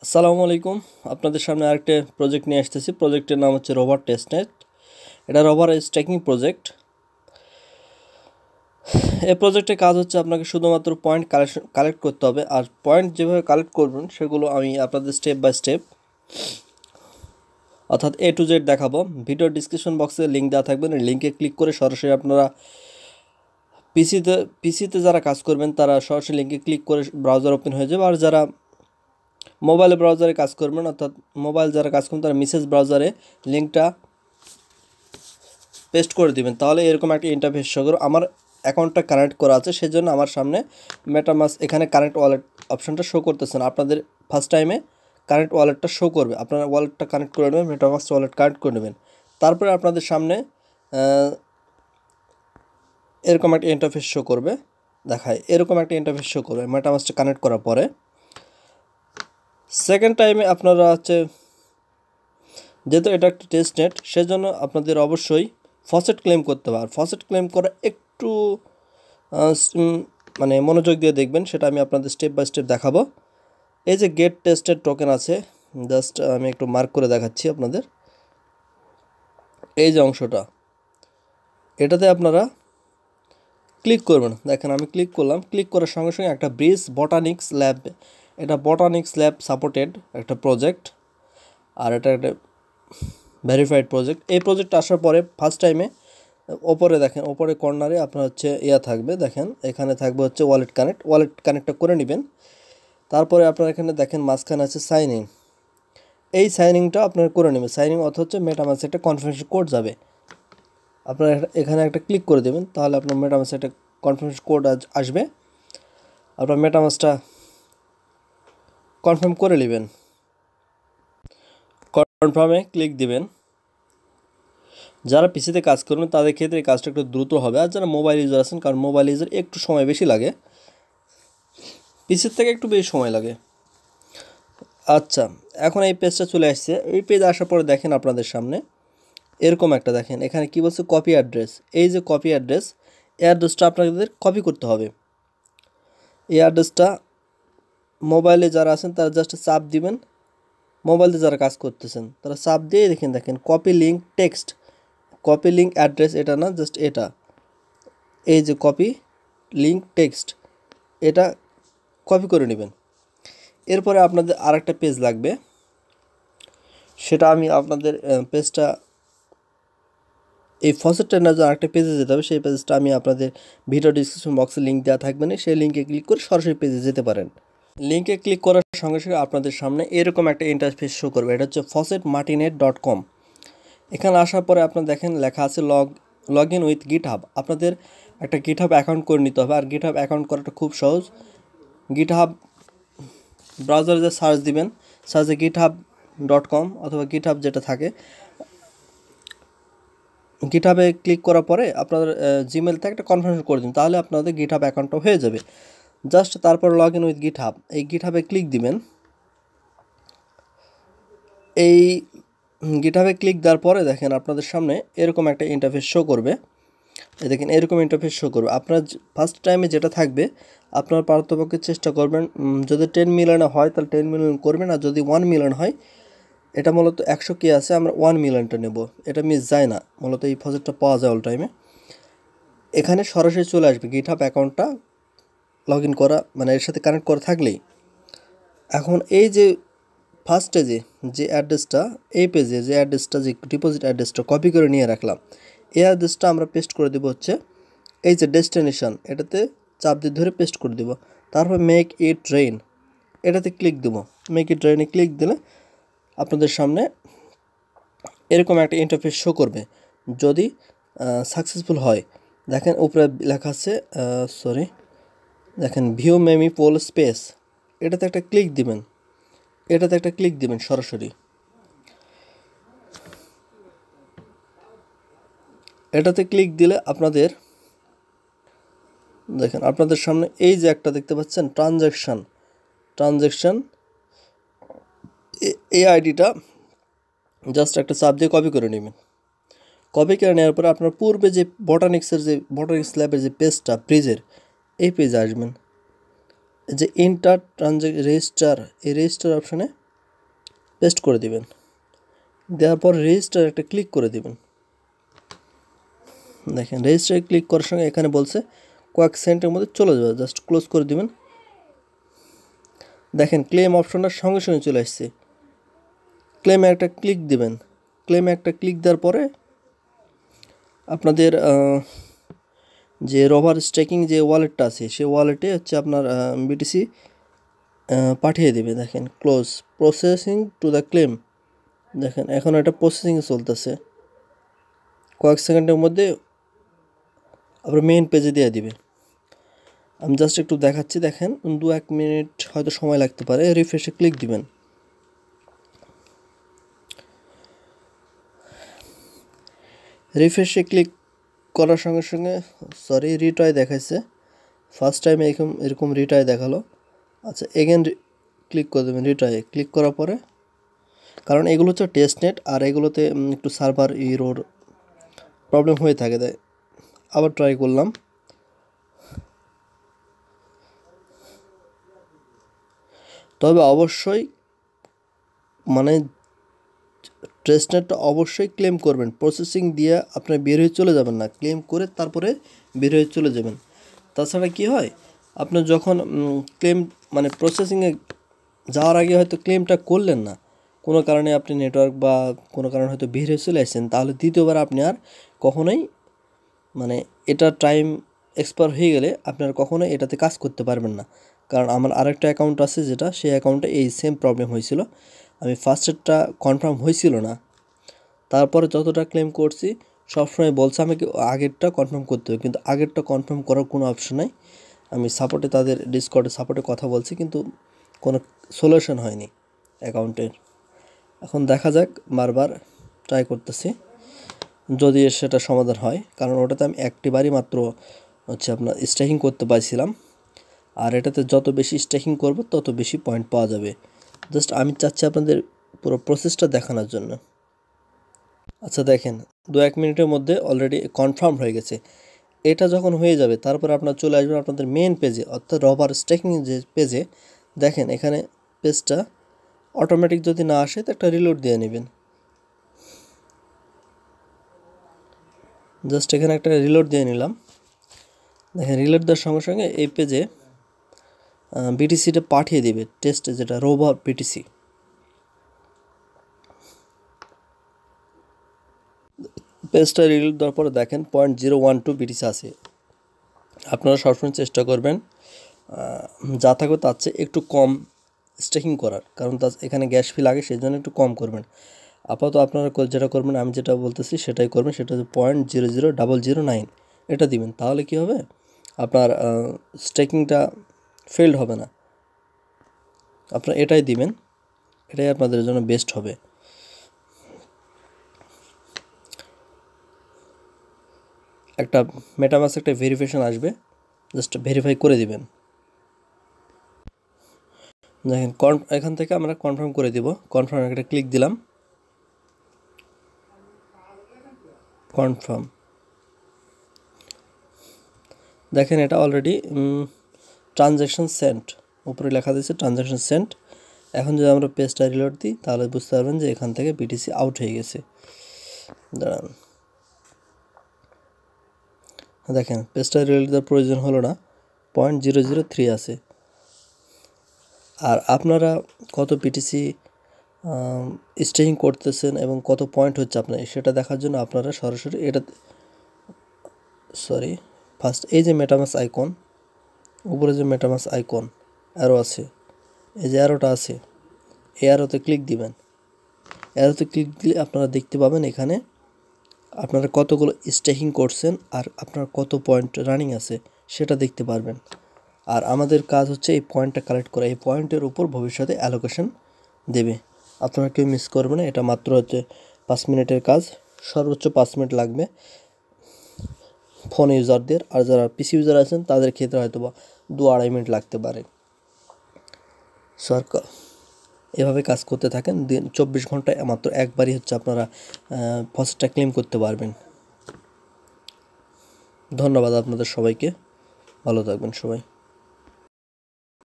আসসালামু আলাইকুম। আপনাদের সামনে আরেকটা প্রজেক্ট নিয়ে আসতেছি। প্রজেক্টের নাম হচ্ছে রোভার টেস্টনেট। এটা রোভার ট্র্যাকিং প্রজেক্ট। এই প্রজেক্টের কাজ হচ্ছে আপনাকে শুধুমাত্র পয়েন্ট কালেক্ট করতে হবে, আর পয়েন্ট যেভাবে কালেক্ট করবেন সেগুলো আমি আপনাদের স্টেপ বাই স্টেপ অর্থাৎ A to Z দেখাবো। ভিডিও ডিসক্রিপশন বক্সে লিঙ্ক দেওয়া থাকবে, লিঙ্কে ক্লিক করে সরাসরি আপনারা পিসিতে যারা কাজ করবেন তারা সরাসরি লিঙ্কে ক্লিক করে ব্রাউজার ওপেন হয়ে যাবে, আর যারা মোবাইলে ব্রাউজারে কাজ করবেন অর্থাৎ মোবাইল যারা কাজ করবেন তারা মেসেজ ব্রাউজারে লিঙ্কটা পেস্ট করে দিবেন। তাহলে এরকম একটা ইন্টারফেস শো করবে। আমার অ্যাকাউন্টটা কানেক্ট করা আছে, সেজন্য আমার সামনে মেটামাস্ক এখানে কানেক্ট ওয়ালেট অপশনটা শো করতেছে না। আপনাদের ফার্স্ট টাইমে কানেক্ট ওয়ালেটটা শো করবে। আপনারা ওয়ালেটটা কানেক্ট করে নেবেন, মেটামাস্ক ওয়ালেট কানেক্ট করে নেবেন। তারপরে আপনাদের সামনে এরকম একটা ইন্টারফেস শো করবে, দেখায় এরকম একটা ইন্টারফেস শো করবে মেটামাস্কটা কানেক্ট করার পরে। সেকেন্ড টাইমে আপনারা যেহেতু এটা একটা টেস্ট নেট, সেজন্য আপনাদের অবশ্যই ফসেট ক্লেম করতে হবে। আর ফসেট ক্লেম করা একটু মানে মনোযোগ দিয়ে দেখবেন, সেটা আমি আপনাদের স্টেপ বাই স্টেপ দেখাবো। এই যে গেট টেস্টের টোকেন আছে, জাস্ট আমি একটু মার্ক করে দেখাচ্ছি আপনাদের। এই যে অংশটা, এটাতে আপনারা ক্লিক করবেন। দেখেন আমি ক্লিক করলাম, ক্লিক করার সঙ্গে সঙ্গে একটা ব্রিজ বটানিক্স ল্যাব, এটা বটানিক্স ল্যাব সাপোর্টেড একটা প্রজেক্ট, আর এটা একটা ভেরিফাইড প্রজেক্ট। এই প্রজেক্ট আসার পরে ফার্স্ট টাইমে ওপরে দেখেন, ওপরে কর্নারে আপনার থাকবে, দেখেন এখানে থাকবে ওয়ালেট কানেক্টটা করে নেবেন। তারপরে আপনার এখানে দেখেন মাঝখানে আছে সাইন ইন। এই সাইনিংটা আপনারা করে নেবেন। সাইনিং অর্থ হচ্ছে মেটামাস্কে একটা কনফার্মেশন কোড যাবে, আপনারা এখানে একটা ক্লিক করে দেবেন, তাহলে আপনার মেটামাস্কে একটা কনফার্মেশন কোড আসবে। আপনার মেটামাস্কটা কনফার্ম করে নেবেন, কনফার্মে ক্লিক দিবেন। যারা পিসিতে কাজ করবেন তাদের ক্ষেত্রে এই কাজটা একটু দ্রুত হবে, আর যারা মোবাইল ইউজার আছেন, কারণ মোবাইল ইউজার একটু সময় বেশি লাগে, পিসির থেকে একটু বেশি সময় লাগে। আচ্ছা, এখন এই পেজটা চলে আসছে। এই পেজ আসার পরে দেখেন আপনাদের সামনে এরকম একটা, দেখেন এখানে কি বলছে কপি অ্যাড্রেস। এই যে কপি অ্যাড্রেস, এই অ্যাড্রেসটা আপনাদের কপি করতে হবে। এই অ্যাড্রেসটা মোবাইলে যারা আছেন তারা জাস্ট চাপ দিবেন, মোবাইলে যারা কাজ করতেছেন তারা চাপ দিয়ে দেখেন copy link text, copy link address, এটা না জাস্ট এটা, এই যে কপি লিঙ্ক টেক্সট, এটা কপি করে নেবেন। এরপরে আপনাদের আরেকটা পেজ লাগবে, সেটা আমি আপনাদের পেজটা এই ফসেটটা না যে আরেকটা পেজে যেতে হবে, সেই পেজটা আমি আপনাদের ভিডিও ডিসক্রিপশন বক্সে লিঙ্ক দেওয়া থাকবে না, সেই লিঙ্কে ক্লিক করে সরাসরি পেজে যেতে পারেন। লিঙ্কে ক্লিক করার সঙ্গে সঙ্গে আপনাদের সামনে এরকম একটা ইন্টারফেস শো করবে। এটা হচ্ছে faucetmartinet.com। এখানে আসার পরে আপনার দেখেন লেখা আছে লগ ইন উইথ গিটহাব। আপনাদের একটা গিটহাব অ্যাকাউন্ট করে নিতে হবে, আর গিটহাব অ্যাকাউন্ট করাটা খুব সহজ। গিটহাব ব্রাউজারে যে সার্চ দিবেন, সার্চে github.com অথবা গিটহাব যেটা থাকে, গিটহাবে ক্লিক করার পরে আপনার জিমেল থেকে একটা কনফার্মেশন করে দিন, তাহলে আপনাদের গিটহাব অ্যাকাউন্টটা হয়ে যাবে। জাস্ট তারপর লগ ইন উইথ গিটহাব, এই গিটহাবে ক্লিক দিবেন। এই গিটহাবে ক্লিক দেওয়ার পরে দেখেন আপনাদের সামনে এরকম একটা ইন্টারফেস শো করবে। দেখেন এরকম ইন্টারফেস শো করবে। আপনার ফার্স্ট টাইমে যেটা থাকবে, আপনার পারতপক্ষে চেষ্টা করবেন যদি 10 মিলিয়ন হয় তাহলে 10 মিলিয়ন করবেন, আর যদি 1 মিলিয়ন হয়, এটা মূলত 100 কে আছে, আমরা 1 মিলিয়নটা নেব, এটা মিস যায় না। মূলত এই প্রজেক্টটা পাওয়া যায় অল টাইমে। এখানে সরাসরি চলে আসবে গিটহাব অ্যাকাউন্টটা লগ ইন করা, মানে এর সাথে কানেক্ট করা থাকলেই। এখন এই যে ফার্স্টে যে অ্যাড্রেসটা, এই পেজে যে অ্যাড্রেসটা, যে ডিপোজিট অ্যাড্রেসটা কপি করে নিয়ে রাখলাম, এই অ্যাড্রেসটা আমরা পেস্ট করে দেবো এই যে ডেস্টিনেশন, এটাতে চাপ দিয়ে ধরে পেস্ট করে দেবো। তারপর মেক ইট রেইন, এটাতে ক্লিক দেবো। মেক ইট রেইনে ক্লিক দিলে আপনাদের সামনে এরকম একটা ইন্টারফেস শো করবে। যদি সাকসেসফুল হয়, দেখেন উপরে লেখা আছে দেখেন ভিউ মেমি পোল স্পেস, এটাতে একটা ক্লিক দিবেন সরাসরি। এটাতে ক্লিক দিলে আপনাদের দেখেন আপনাদের সামনে এই যে একটা দেখতে পাচ্ছেন ট্রানজ্যাকশন, এই আইডিটা জাস্ট একটা চাপ দিয়ে কপি করে নেবেন। কপি করে নেওয়ার পরে আপনার পূর্বে যে বটানিক্স ল্যাবের যে পেজটা ব্রিজের, এই পেজে আসবেন। যে ইন্টার রেজিস্টার, এই রেজিস্টার অপশানে পেস্ট করে দিবেন। দেওয়ার পর রেজিস্টার একটা ক্লিক করে দিবেন। দেখেন রেজিস্টারে ক্লিক করার সঙ্গে এখানে বলছে কয়েক সেকেন্ডের মধ্যে চলে যাবে, জাস্ট ক্লোজ করে দিবেন। দেখেন ক্লেম অপশনটা সঙ্গে সঙ্গে চলে আসছে। ক্লেমে একটা ক্লিক দিবেন। ক্লেমে একটা ক্লিক দেওয়ার পরে আপনাদের যে রোভার স্টেকিং যে ওয়ালেটটা আছে সেই ওয়ালেটে হচ্ছে আপনার বিটিসি পাঠিয়ে দেবে। দেখেন close processing to the claim. দেখেন এখন এটা প্রসেসিংয়ে চলতেছে, কয়েক সেকেন্ডের মধ্যে আপনার মেইন পেজে দিয়ে দিবে। আমি জাস্ট একটু দেখাচ্ছি, দেখেন 2-1 মিনিট হয়তো সময় লাগতে পারে। রিফ্রেশে ক্লিক দিবেন। রিফ্রেশে ক্লিক করার সঙ্গে সঙ্গে রিট্রাই দেখাইছে। ফার্স্ট টাইমে এরকম রিট্রাই দেখালো। আচ্ছা এগেন ক্লিক করে দেবেন। রিট্রাই ক্লিক করার পরে, কারণ এগুলো হচ্ছে টেস্টনেট আর এগুলোতে একটু সার্ভার ইরোর প্রবলেম হয়ে থাকে, তাই আবার ট্রাই করলাম। তবে অবশ্যই মানে টেস্টনেটটা অবশ্যই ক্লেম করবেন। প্রসেসিং দিয়ে আপনার বের হয়ে চলে যাবেন না, ক্লেম করে তারপরে বের হয়ে চলে যাবেন। তাছাড়া কি হয়, আপনার যখন ক্লেম মানে প্রসেসিংয়ে যাওয়ার আগে হয়তো ক্লেমটা করলেন না, কোনো কারণে আপনি নেটওয়ার্ক বা কোনো কারণে হয়তো বের হয়ে চলে আসছেন, তাহলে দ্বিতীয়বার আপনি আর কখনোই মানে এটা টাইম এক্সপায়ার হয়ে গেলে আপনার কখনোই এটাতে কাজ করতে পারবেন না। কারণ আমার আরেকটা অ্যাকাউন্ট আছে যেটা, সেই অ্যাকাউন্টে এই সেম প্রবলেম হয়েছিল। আমি ফার্স্টেরটা কনফার্ম হয়েছিল না, তারপরে যতটা ক্লেম করছি সবসময় বলছে আমাকে আগেরটা কনফার্ম করতে হবে, কিন্তু আগেরটা কনফার্ম করার কোনো অপশন নাই। আমি সাপোর্টে তাদের ডিসকর্ডে সাপোর্টে কথা বলছি, কিন্তু কোনো সলিউশন হয়নি অ্যাকাউন্টের। এখন দেখা যাক, বারবার ট্রাই করতেছি যদি সেটা সমাধান হয়। কারণ ওটাতে আমি একটিবারই মাত্র হচ্ছে আপনার স্টেকিং করতে পারছিলাম, আর এটাতে যত বেশি স্টেকিং করব তত বেশি পয়েন্ট পাওয়া যাবে। জাস্ট আমি চাচ্ছি আপনাদের পুরো প্রসেসটা দেখানোর জন্য। আচ্ছা দেখেন 2-1 মিনিটের মধ্যে অলরেডি কনফার্ম হয়ে গেছে। এটা যখন হয়ে যাবে তারপর আপনার চলে আসবেন আপনাদের মেন পেজে, অর্থাৎ রবার স্টেকিং যে পেজে। দেখেন এখানে পেজটা অটোমেটিক যদি না আসে তো একটা রিলোড দিয়ে নেবেন। জাস্ট এখানে একটা রিলোড দিয়ে নিলাম। দেখেন রিলোড দেওয়ার সঙ্গে সঙ্গে এই পেজে বিটিসিটা পাঠিয়ে দিবে, টেস্ট যেটা রোভার বিটিসি। পেজটা রিলোড দেওয়ার পরে দেখেন 0.012 বিটিসি আছে। আপনারা সবসময় চেষ্টা করবেন যা থাকবে তার চেয়ে একটু কম স্টেকিং করার, কারণ এখানে গ্যাস ফি লাগে, সেই জন্য একটু কম করবেন। আপাতত আপনারা যেটা করবেন, আমি যেটা বলতেছি সেটাই করবেন, সেটা হচ্ছে 0.00009 এটা দিবেন। তাহলে কি হবে, আপনার স্টেকিংটা ফেলড হবে না। আপনারা এটাই দিবেন, এটাই আপনাদের জন্য বেস্ট হবে। একটা মেটামাস্ক একটা ভেরিফিকেশন আসবে, জাস্ট ভেরিফাই করে দিবেন। দেখেন এখান থেকে আমরা কনফার্ম করে দিব। কনফার্ম একটা ক্লিক দিলাম, কনফার্ম। দেখেন এটা অলরেডি ট্রানজ্যাকশন সেন্ট, উপরে লেখা দিয়েছে ট্রানজ্যাকশন সেন্ট। এখন যদি আমরা পেজটা রিলোড দিই তাহলে বুঝতে পারবেন যে এখান থেকে বিটিসি আউট হয়ে গেছে। দাঁড়ান, দেখেন পেজটা রিলোড দেওয়ার প্রয়োজন হলো না, 0.003 আছে। আর আপনারা কত বিটিসি স্টেকিং করতেছেন এবং কত পয়েন্ট হচ্ছে আপনার, সেটা দেখার জন্য আপনারা সরাসরি এটা ফার্স্ট এই যে মেটামাস্ক আইকন, উপরে যে মেটামাস্ক আইকন অ্যারো আছে, এই যে অ্যারোটা আছে, এই অ্যারোতে ক্লিক দিবেন। অ্যারোতে ক্লিক দিলে আপনারা দেখতে পাবেন এখানে আপনারা কতগুলো স্টেকিং করছেন আর আপনার কত পয়েন্ট রানিং আছে সেটা দেখতে পারবেন। আর আমাদের কাজ হচ্ছে এই পয়েন্টটা কালেক্ট করা, এই পয়েন্টের উপর ভবিষ্যতে অ্যালোকেশন দেবে। আপনারা কেউ মিস করবে না। এটা মাত্র হচ্ছে 5 মিনিটের কাজ, সর্বোচ্চ 5 মিনিট লাগবে ফোন ইউজারদের। আর যারা পিসি ইউজার আছেন তাদের ক্ষেত্রে হয়তো বা 2-2.5 মিনিট লাগতে পারে। সরকার এভাবে কাজ করতে থাকেন, 24 ঘন্টায় মাত্র একবারই হচ্ছে আপনারা ফসেটটা ক্লেম করতে পারবেন। ধন্যবাদ আপনাদের সবাইকে, ভালো থাকবেন সবাই।